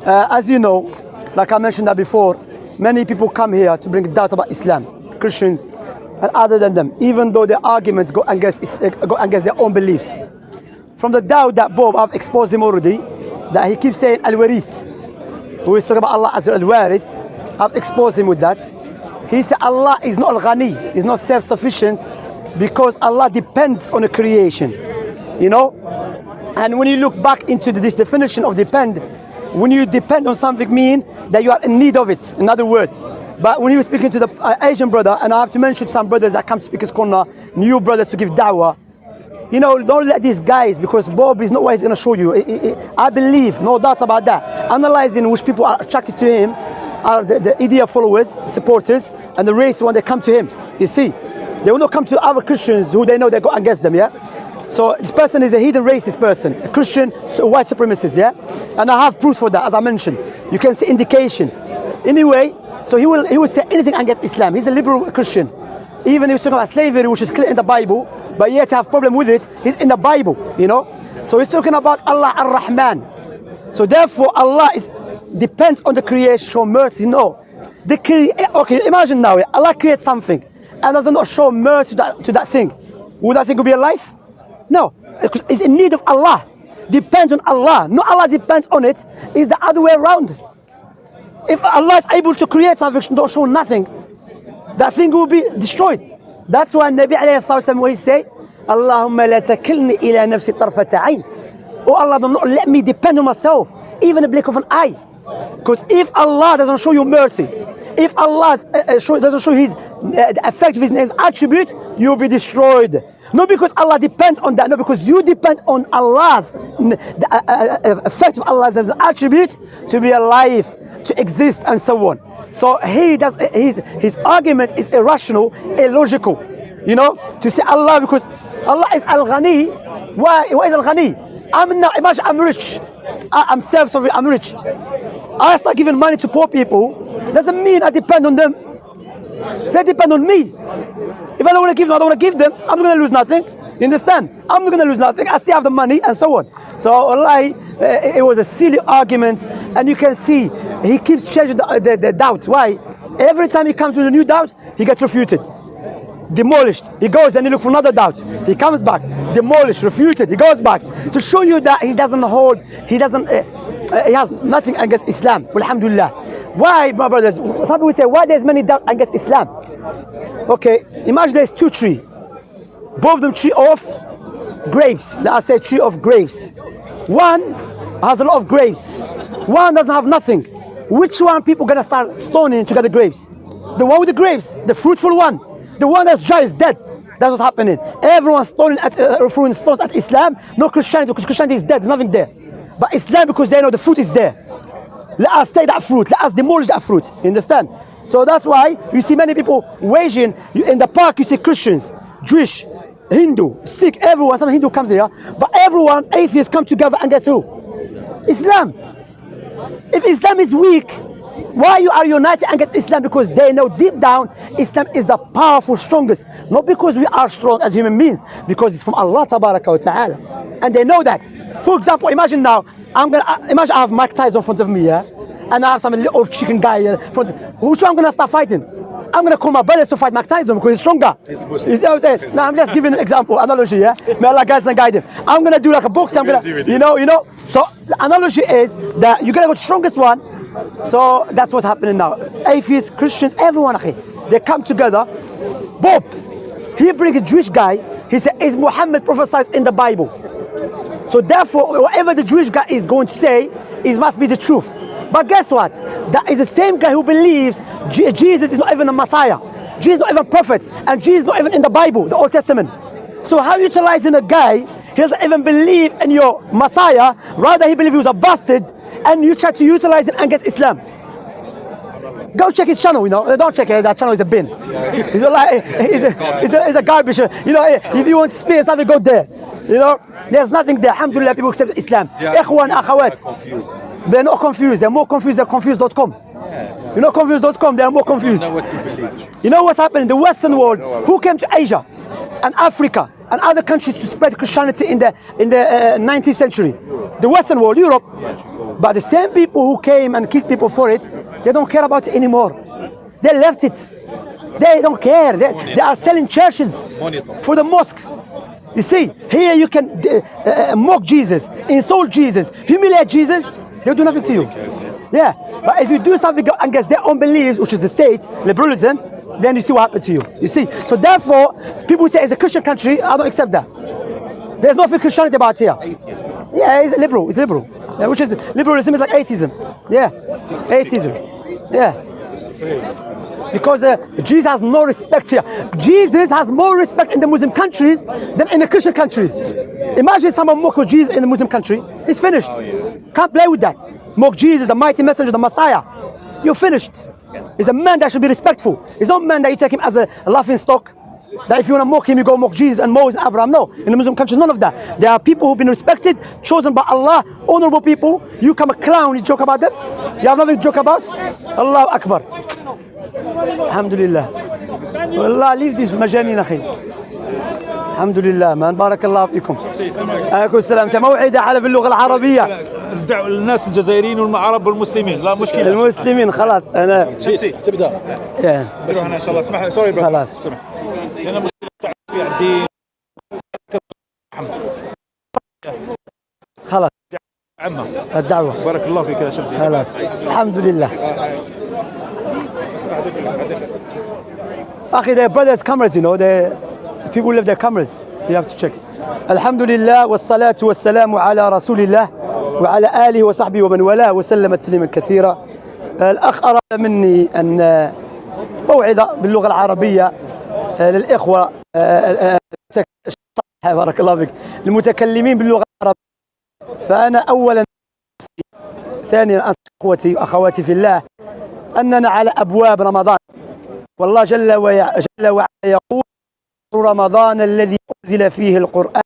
As you know, like I mentioned that before, many people come here to bring doubt about Islam, Christians, and other than them, even though their arguments go against their own beliefs. From the doubt that Bob, I've exposed him already, that he keeps saying Al-Warith, who is talking about Allah as Al-Warith. I've exposed him with that. He said Allah is not Al-Ghani, is not self-sufficient, because Allah depends on a creation, you know? And when you look back into this definition of depend, when you depend on something mean that you are in need of it, another word. But when he was speaking to the Asian brother, and I have to mention some brothers that come to Speaker's Corner, new brothers to give da'wah, you know, don't let these guys, because Bob is not what he's going to show you. I believe, no doubt about that. Analyzing which people are attracted to him are the idiot followers, supporters, and the race when they come to him. You see, they will not come to other Christians who they know they go against them, yeah? So this person is a hidden racist person, a Christian white supremacist, yeah? And I have proof for that, as I mentioned. You can see indication. Anyway, so he will say anything against Islam. He's a liberal Christian. Even he's talking about slavery, which is clear in the Bible, but yet have problem with it, it's in the Bible, you know? So he's talking about Allah Ar-Rahman. So therefore Allah depends on the creation, show mercy. No. Okay, imagine now, Allah creates something and does not show mercy to that thing. Would that thing be alive? No, because it's in need of Allah. Depends on Allah. No, Allah depends on it. It's the other way around. If Allah is able to create something, don't show nothing, that thing will be destroyed. That's why Nabi alayhi salatu wa sallam say, Allahumma la takilni ila nafsi tarfata ayn. Oh Allah, do not let me depend on myself, even a blink of an eye. Because if Allah doesn't show you mercy, if Allah doesn't show the effect of His name's attribute, you'll be destroyed. Not because Allah depends on that, no, because you depend on Allah's effect of Allah's name's attribute to be alive, to exist, and so on. So his argument is irrational, illogical. You know, to say Allah, because Allah is Al-Ghani. Why is Al-Ghani? Imagine I'm rich. I'm self-sovereign, I'm rich. I start giving money to poor people, doesn't mean I depend on them. They depend on me. If I don't want to give them, I don't want to give them, I'm not going to lose nothing. You understand? I'm not going to lose nothing. I still have the money and so on. So Allah, it was a silly argument, and you can see he keeps changing the doubts. Why? Every time he comes to a new doubt, he gets refuted, demolished. He goes and he looks for another doubt. He comes back, demolished, refuted. He goes back to show you that he doesn't hold, he has nothing against Islam. Alhamdulillah. Why, my brothers? Some people say, why there's many doubts against Islam? Okay, imagine there's two trees. Both of them tree of grapes. Let us say tree of grapes. One has a lot of grapes. One doesn't have nothing. Which one people gonna start stoning to get the grapes? The one with the grapes, the fruitful one. The one that's dry is dead. That's what's happening. Everyone's throwing stones at Islam, not Christianity, because Christianity is dead, there's nothing there. But Islam, because they know the fruit is there. Let us take that fruit, let us demolish that fruit. You understand? So that's why you see many people waging, in the park you see Christians, Jewish, Hindu, Sikh, everyone, some Hindu comes here, but everyone, atheists come together and guess who? Islam. If Islam is weak, why you are united against Islam? Because they know deep down Islam is the powerful, strongest. Not because we are strong as human beings, because it's from Allah Tabaraka wa Ta'ala. And they know that. For example, imagine now, imagine I have Mike Tyson in front of me, yeah? And I have some little chicken guy in front. Which one I'm gonna start fighting? I'm gonna call my brothers to fight Mike Tyson because he's stronger. You see what I'm saying? Now I'm just giving an example, analogy, yeah? May Allah guide and guide him. I'm gonna do like a boxing, I'm gonna, you know. So the analogy is that you're gonna go to the strongest one. So that's what's happening now. Atheists, Christians, everyone, they come together. Bob, he brings a Jewish guy. He said, is Muhammad prophesied in the Bible? So therefore, whatever the Jewish guy is going to say, it must be the truth. But guess what? That is the same guy who believes Jesus is not even a Messiah. Jesus is not even a prophet. And Jesus is not even in the Bible, the Old Testament. So how are you utilizing a guy, he doesn't even believe in your Messiah, rather he believes he was a bastard, and you try to utilize him against Islam? Go check his channel, you know. Don't check it, that channel is a bin. It's a garbage. You know, if you want to speak something, go there. You know, there's nothing there. Alhamdulillah, people accept Islam. Ikhwan, akhawat. They're not confused. They're more confused than confused.com. You know confused.com, they're more confused. You know what's happening? The Western world, who came to Asia and Africa and other countries to spread Christianity in the 19th century. The Western world, Europe. But the same people who came and killed people for it, they don't care about it anymore. They left it. They don't care. They are selling churches for the mosque. You see, here you can mock Jesus, insult Jesus, humiliate Jesus. They'll do nothing to you. Yeah, but if you do something against their own beliefs, which is the state, liberalism, then you see what happened to you. You see, so therefore, people say it's a Christian country. I don't accept that. There's nothing Christianity about here. Yeah, it's liberal. It's liberal. Yeah, which is liberalism is like atheism. Yeah, atheism. Yeah. Because Jesus has no respect here. Jesus has more respect in the Muslim countries than in the Christian countries. Imagine someone mock Jesus in the Muslim country. He's finished. Can't play with that. Mock Jesus, the mighty messenger, the Messiah. You're finished. He's a man that should be respectful. He's not a man that you take him as a laughing stock. That if you want to mock him, you go mock Jesus and Moses and Abraham. No, in the Muslim countries, none of that. There are people who've been respected, chosen by Allah, honorable people. You come a clown, you joke about them. You have nothing to joke about. Allahu Akbar. Alhamdulillah. Wallah, leave this majanin akhi. Alhamdulillah, man. بارك الله فيكم. عليكم السلام. موعدة على باللغة العربية. الدعوة للناس الجزائريين والعرب والمسلمين، لا مشكلة. المسلمين خلاص أنا. شمسي تبدأ. نروح أنا إن شاء الله. اسمح سوري خلاص. سمح. لأن مشكلة في الدين. خلاص. عمة. الدعوة. بارك الله فيك يا شمسي. خلاص. الحمد لله. أخي, their brothers cameras, you know, the people who leave their cameras. You have to check. الحمد لله والصلاة والسلام على رسول الله وعلى آله وصحبه ومن والاه وسلم تسليما كثيرا. الأخ أراد مني أن موعظة باللغة العربية للإخوة بارك الله فيك المتكلمين باللغة العربية. فأنا أولا ثانيا أنصح إخوتي وأخواتي في الله أننا على أبواب رمضان، والله جل وعلا يقول رمضان الذي أنزل فيه القرآن